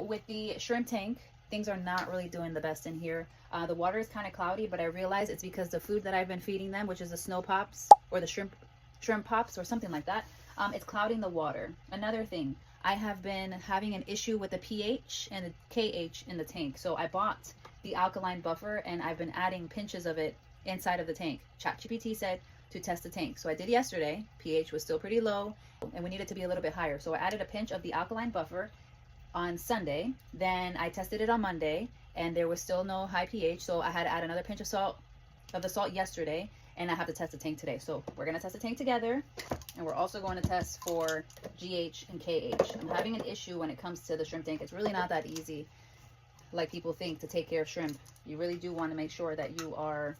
with the shrimp tank, things are not really doing the best in here. The water is kind of cloudy, but I realize it's because the food that I've been feeding them, which is the snow pops or the shrimp pops or something like that, it's clouding the water. Another thing, I have been having an issue with the pH and the KH in the tank. So I bought the alkaline buffer and I've been adding pinches of it inside of the tank. ChatGPT said to test the tank. So I did yesterday. pH was still pretty low and we need it to be a little bit higher. So I added a pinch of the alkaline buffer on Sunday. Then I tested it on Monday and there was still no high pH. So I had to add another pinch of the salt yesterday, and I have to test the tank today. So we're going to test the tank together, and we're also going to test for GH and KH. I'm having an issue when it comes to the shrimp tank. It's really not that easy like people think to take care of shrimp. You really do want to make sure that you are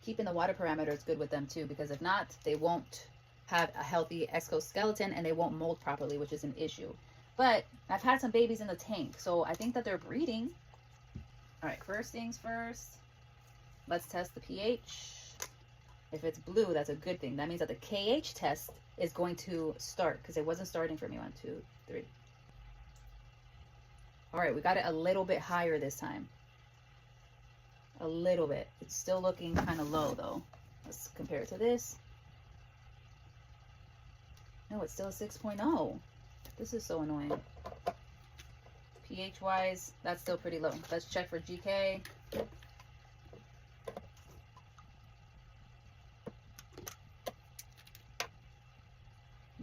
keeping the water parameters good with them too, because if not, they won't have a healthy exoskeleton and they won't mold properly, which is an issue. But I've had some babies in the tank, so I think that they're breeding. All right, first things first, let's test the pH. If it's blue, that's a good thing. That means that the KH test is going to start, because it wasn't starting for me. 1, 2, 3. All right, we got it a little bit higher this time. A little bit. It's still looking kind of low though. Let's compare it to this. No, it's still a 6.0. This is so annoying. pH wise, that's still pretty low. Let's check for GK.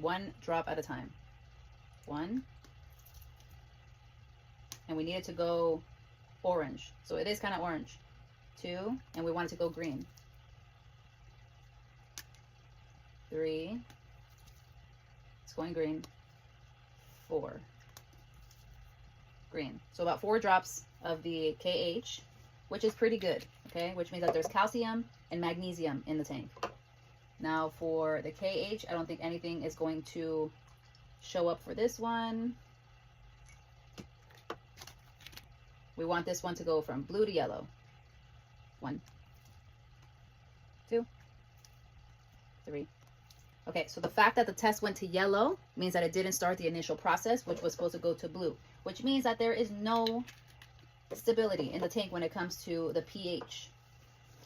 One drop at a time. 1. And we need it to go orange. So it is kind of orange. 2. And we want it to go green. 3. It's going green. 4. Green. So about 4 drops of the KH, which is pretty good. Okay, which means that there's calcium and magnesium in the tank. Now for the KH, I don't think anything is going to show up for this one. We want this one to go from blue to yellow. 1, 2, 3. Okay, so the fact that the test went to yellow means that it didn't start the initial process, which was supposed to go to blue, which means that there is no stability in the tank when it comes to the pH.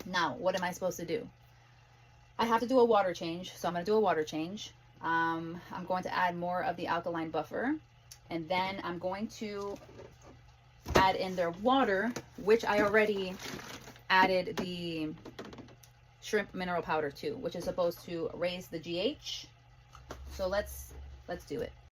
Now, what am I supposed to do? I have to do a water change, so I'm going to do a water change. I'm going to add more of the alkaline buffer, and then I'm going to add in their water, which I already added the shrimp mineral powder to, which is supposed to raise the GH. So let's do it.